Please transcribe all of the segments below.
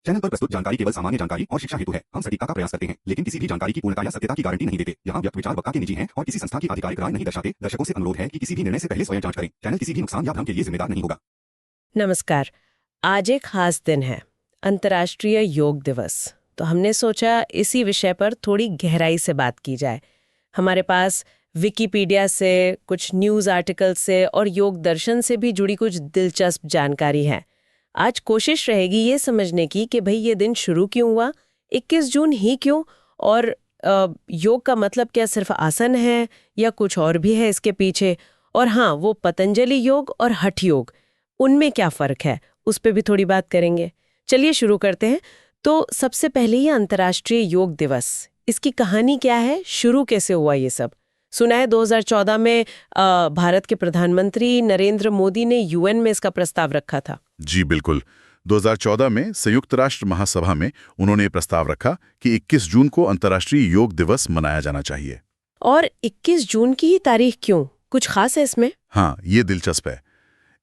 Channel पर प्रस्तुत जानकारी केवल सामान्य जानकारी और शिक्षा हेतु है। हम सटीकता का प्रयास करते हैं, लेकिन किसी भी जानकारी की पूर्णता या सत्यता की गारंटी नहीं देते। यहाँ व्यक्त विचार वक्ता के निजी हैं और किसी संस्था की आधिकारिक राय नहीं दर्शाते। दर्शकों से अनुरोध है कि किसी भी निर्णय से पहले स्वयं जांच करें। चैनल किसी भी नुकसान या भ्रम के लिए जिम्मेदार नहीं होगा। नमस्कार। आज एक खास दिन है, अंतर्राष्ट्रीय योग दिवस। तो हमने सोचा इसी विषय पर थोड़ी गहराई से बात की जाए। हमारे पास विकिपीडिया से, कुछ न्यूज़ आर्टिकल से और योग दर्शन से भी जुड़ी कुछ दिलचस्प जानकारी है। आज कोशिश रहेगी ये समझने की कि भाई ये दिन शुरू क्यों हुआ, 21 जून ही क्यों, और योग का मतलब क्या सिर्फ आसन है या कुछ और भी है इसके पीछे। और हाँ, वो पतंजलि योग और हठ योग, उनमें क्या फ़र्क है, उस पर भी थोड़ी बात करेंगे। चलिए शुरू करते हैं। तो सबसे पहले ये अंतर्राष्ट्रीय योग दिवस, इसकी कहानी क्या है, शुरू कैसे हुआ ये सब? सुना है 2014 में भारत के प्रधानमंत्री नरेंद्र मोदी ने यूएन में इसका प्रस्ताव रखा था। जी बिल्कुल। 2014 में संयुक्त राष्ट्र महासभा में उन्होंने ये प्रस्ताव रखा कि 21 जून को अंतर्राष्ट्रीय योग दिवस मनाया जाना चाहिए। और 21 जून की ही तारीख क्यों, कुछ खास है इसमें? हाँ, ये दिलचस्प है।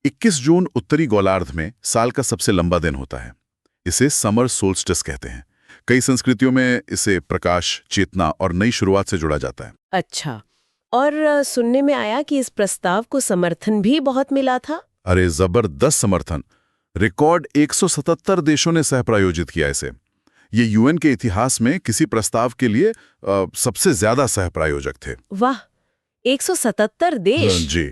21 जून उत्तरी गोलार्ध में साल का सबसे लंबा दिन होता है। इसे समर सोल्स्टिस कहते हैं। कई संस्कृतियों में इसे प्रकाश, चेतना और नई शुरुआत से जोड़ा जाता है। अच्छा, और सुनने में आया कि इस प्रस्ताव को समर्थन भी बहुत मिला था। अरे जबरदस्त समर्थन। रिकॉर्ड 177 देशों ने सहप्रायोजित किया इसे। ये यूएन के इतिहास में किसी प्रस्ताव के लिए सबसे ज्यादा सहप्रायोजक थे। वाह, 177 देश। जी।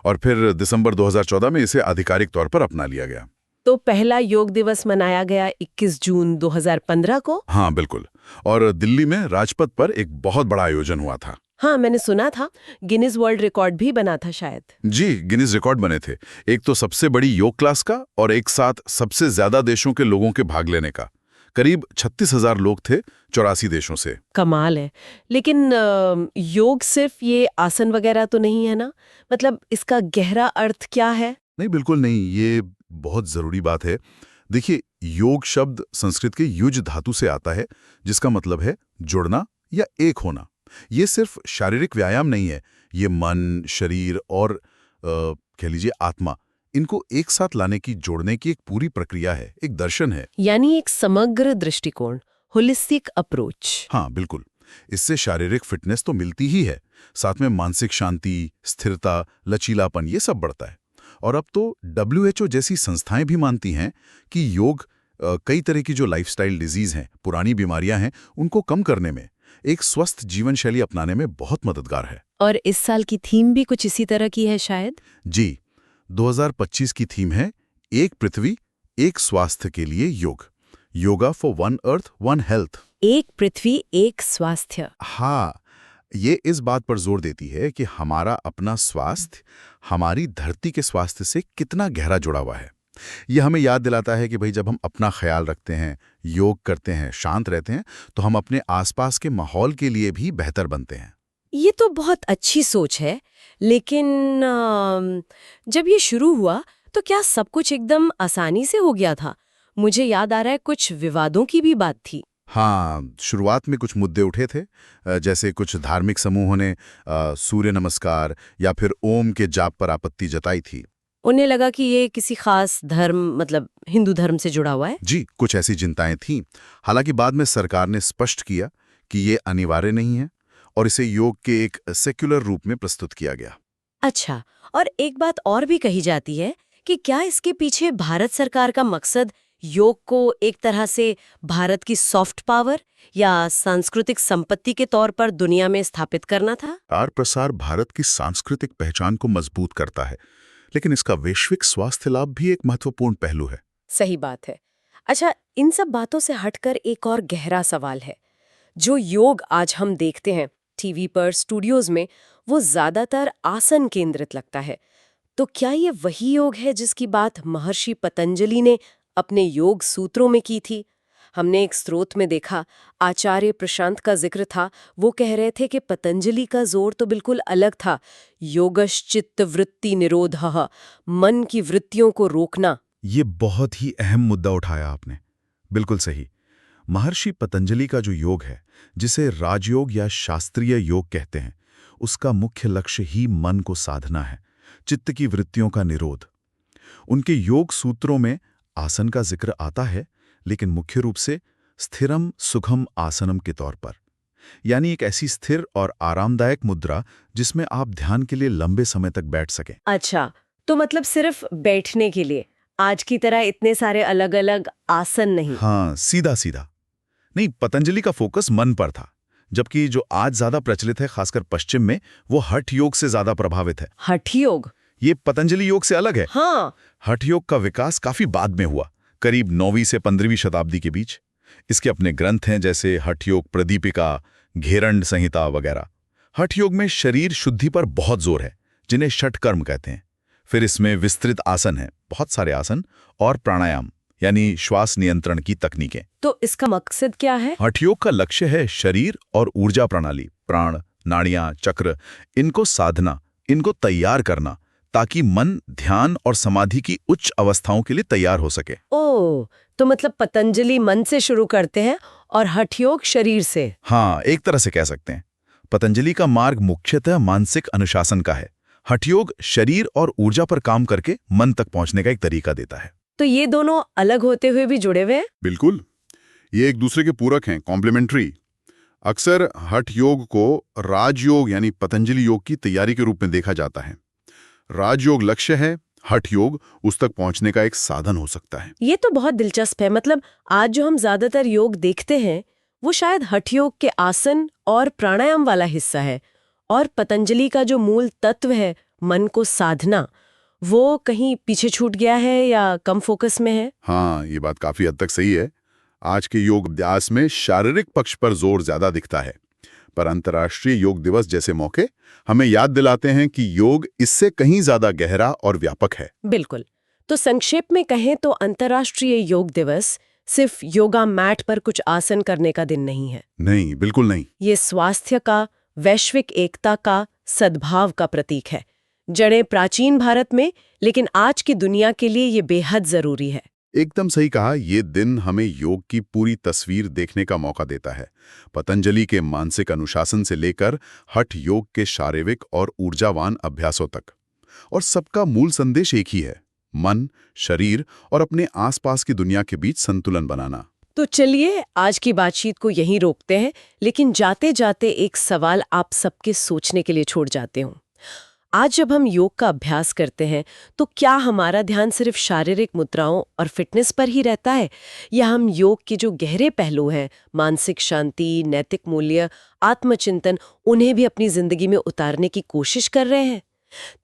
और फिर दिसंबर 2014 में इसे आधिकारिक तौर पर अपना लिया गया। तो पहला योग दिवस मनाया गया 21 जून 2015 को। हाँ बिल्कुल। और दिल्ली में राजपथ पर एक बहुत बड़ा आयोजन हुआ था। हाँ, मैंने सुना था गिनीज वर्ल्ड रिकॉर्ड भी बना था शायद। जी, गिनीज रिकॉर्ड बने थे। एक तो सबसे बड़ी योग क्लास का और एक साथ सबसे ज्यादा देशों के लोगों के भाग लेने का। करीब 36,000 लोग थे 84 देशों से। कमाल है। लेकिन योग सिर्फ ये आसन वगैरह तो नहीं है ना? मतलब इसका गहरा अर्थ क्या है? नहीं, बिल्कुल नहीं। ये बहुत जरूरी बात है। देखिए, योग शब्द संस्कृत के युज धातु से आता है, जिसका मतलब है जुड़ना या एक होना। ये सिर्फ शारीरिक व्यायाम नहीं है। ये मन, शरीर और कह लीजिए आत्मा, इनको एक साथ लाने की, जोड़ने की एक पूरी प्रक्रिया है, एक दर्शन है। यानी एक समग्र दृष्टिकोण, होलिस्टिक अप्रोच। हाँ बिल्कुल। इससे शारीरिक फिटनेस तो मिलती ही है, साथ में मानसिक शांति, स्थिरता, लचीलापन, ये सब बढ़ता है। और अब तो WHO जैसी संस्थाएं भी मानती हैं कि योग कई तरह की जो लाइफस्टाइल डिजीज हैं, पुरानी बीमारियां हैं, उनको कम करने में, एक स्वस्थ जीवन शैली अपनाने में बहुत मददगार है। और इस साल की थीम भी कुछ इसी तरह की है शायद? जी, 2025 की थीम है एक पृथ्वी, एक स्वास्थ्य के लिए योग। Yoga for one earth, one health. एक पृथ्वी, एक स्वास्थ्य। हाँ, ये इस बात पर जोर देती है कि हमारा अपना स्वास्थ्य हमारी धरती के स्वास्थ्य से कितना गहरा जुड़ा हुआ है। ये हमें याद दिलाता है कि भाई जब हम अपना ख्याल रखते हैं, योग करते हैं, शांत रहते हैं, तो हम अपने आसपास के माहौल के लिए भी बेहतर बनते हैं। ये तो बहुत अच्छी सोच है, लेकिन जब ये शुरू हुआ तो क्या सब कुछ एकदम आसानी से हो गया था? मुझे याद आ रहा है कुछ विवादों की भी बात थी। हाँ, शुरुआत में कुछ मुद्दे उठे थे, जैसे कुछ धार्मिक समूहों ने सूर्य नमस्कार या फिर ओम के जाप पर आपत्ति जताई थी। उन्हें लगा कि ये किसी खास धर्म, मतलब हिंदू धर्म से जुड़ा हुआ है। जी, कुछ ऐसी चिंताएं थीं। हालांकि बाद में सरकार ने स्पष्ट किया कि ये अनिवार्य नहीं है और इसे योग के एक सेक्युलर रूप में प्रस्तुत किया गया। अच्छा, और एक बात और भी कही जाती है कि क्या इसके पीछे भारत सरकार का मकसद योग को एक तरह से भारत की सॉफ्ट पावर या सांस्कृतिक संपत्ति के तौर पर दुनिया में स्थापित करना था? प्रचार प्रसार भारत की सांस्कृतिक पहचान को मजबूत करता है, लेकिन इसका वैश्विक स्वास्थ्य लाभ भी एक महत्वपूर्ण पहलू है। सही बात है। अच्छा, इन सब बातों से हटकर एक और गहरा सवाल है। जो योग आज हम देखते हैं टीवी पर, स्टूडियोज में, वो ज्यादातर आसन केंद्रित लगता है। तो क्या ये वही योग है जिसकी बात महर्षि पतंजलि ने अपने योग सूत्रों में की थी? हमने एक स्रोत में देखा, आचार्य प्रशांत का जिक्र था। वो कह रहे थे कि पतंजलि का जोर तो बिल्कुल अलग था। योगश्चित्त वृत्ति निरोधः, मन की वृत्तियों को रोकना। ये बहुत ही अहम मुद्दा उठाया आपने। बिल्कुल सही। महर्षि पतंजलि का जो योग है, जिसे राजयोग या शास्त्रीय योग कहते हैं, उसका मुख्य लक्ष्य ही मन को साधना है, चित्त की वृत्तियों का निरोध। उनके योग सूत्रों में आसन का जिक्र आता है, लेकिन मुख्य रूप से स्थिरम सुखम आसनम के तौर पर, यानी एक ऐसी स्थिर और आरामदायक मुद्रा जिसमें आप ध्यान के लिए लंबे समय तक बैठ सकें। अच्छा, तो मतलब सिर्फ बैठने के लिए, आज की तरह इतने सारे अलग अलग आसन नहीं। हाँ, सीधा सीधा नहीं। पतंजलि का फोकस मन पर था, जबकि जो आज ज्यादा प्रचलित है, खासकर पश्चिम में, वो हठ योग से ज्यादा प्रभावित है। हठ योग? ये पतंजलि योग से अलग है। हाँ। हठ योग का विकास काफी बाद में हुआ, करीब 9वीं से 15वीं शताब्दी के बीच। इसके अपने ग्रंथ हैं, जैसे हठ योग प्रदीपिका, घेरंड संहिता वगैरह। हठ योग में शरीर शुद्धि पर बहुत जोर है, जिन्हें षट कर्म कहते हैं। फिर इसमें विस्तृत आसन है, बहुत सारे आसन, और प्राणायाम यानी श्वास नियंत्रण की तकनीकें। तो इसका मकसद क्या है? हठ योग का लक्ष्य है शरीर और ऊर्जा प्रणाली, प्राण, नाड़ियां, चक्र, इनको साधना, इनको तैयार करना, ताकि मन ध्यान और समाधि की उच्च अवस्थाओं के लिए तैयार हो सके। ओह, तो मतलब पतंजलि मन से शुरू करते हैं और हठ योग शरीर से। हाँ, एक तरह से कह सकते हैं। पतंजलि का मार्ग मुख्यतः मानसिक अनुशासन का है। हठ योग शरीर और ऊर्जा पर काम करके मन तक पहुंचने का एक तरीका देता है। तो ये दोनों अलग होते हुए भी जुड़े हुए हैं? बिल्कुल, ये एक दूसरे के पूरक हैं, कॉम्प्लीमेंट्री। अक्सर हठ योग को राजयोग यानी पतंजलि योग की तैयारी के रूप में देखा जाता है। राजयोग लक्ष्य है, हठ योग उस तक पहुंचने का एक साधन हो सकता है। ये तो बहुत दिलचस्प है। मतलब आज जो हम ज्यादातर योग देखते हैं वो शायद हठ योग के आसन और प्राणायाम वाला हिस्सा है, और पतंजलि का जो मूल तत्व है, मन को साधना, वो कहीं पीछे छूट गया है या कम फोकस में है? हाँ, ये बात काफी हद तक सही है। आज के योग अभ्यास में शारीरिक पक्ष पर जोर ज्यादा दिखता है, पर अंतर्राष्ट्रीय योग दिवस जैसे मौके हमें याद दिलाते हैं कि योग इससे कहीं ज्यादा गहरा और व्यापक है। बिल्कुल। तो संक्षेप में कहें तो अंतर्राष्ट्रीय योग दिवस सिर्फ योगा मैट पर कुछ आसन करने का दिन नहीं है। नहीं, बिल्कुल नहीं। ये स्वास्थ्य का, वैश्विक एकता का, सद्भाव का प्रतीक है। जड़ें प्राचीन भारत में, लेकिन आज की दुनिया के लिए ये बेहद जरूरी है। एकदम सही कहा। ये दिन हमें योग की पूरी तस्वीर देखने का मौका देता है, पतंजलि के मानसिक अनुशासन से लेकर हठ योग के शारीरिक और ऊर्जावान अभ्यासों तक। और सबका मूल संदेश एक ही है, मन, शरीर और अपने आसपास की दुनिया के बीच संतुलन बनाना। तो चलिए आज की बातचीत को यहीं रोकते हैं, लेकिन जाते जाते एक सवाल आप सबके सोचने के लिए छोड़ जाते हूँ। आज जब हम योग का अभ्यास करते हैं तो क्या हमारा ध्यान सिर्फ शारीरिक मुद्राओं और फिटनेस पर ही रहता है, या हम योग के जो गहरे पहलू हैं, मानसिक शांति, नैतिक मूल्य, आत्मचिंतन, उन्हें भी अपनी जिंदगी में उतारने की कोशिश कर रहे हैं,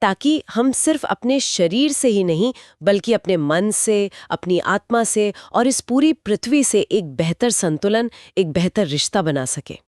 ताकि हम सिर्फ अपने शरीर से ही नहीं बल्कि अपने मन से, अपनी आत्मा से और इस पूरी पृथ्वी से एक बेहतर संतुलन, एक बेहतर रिश्ता बना सके।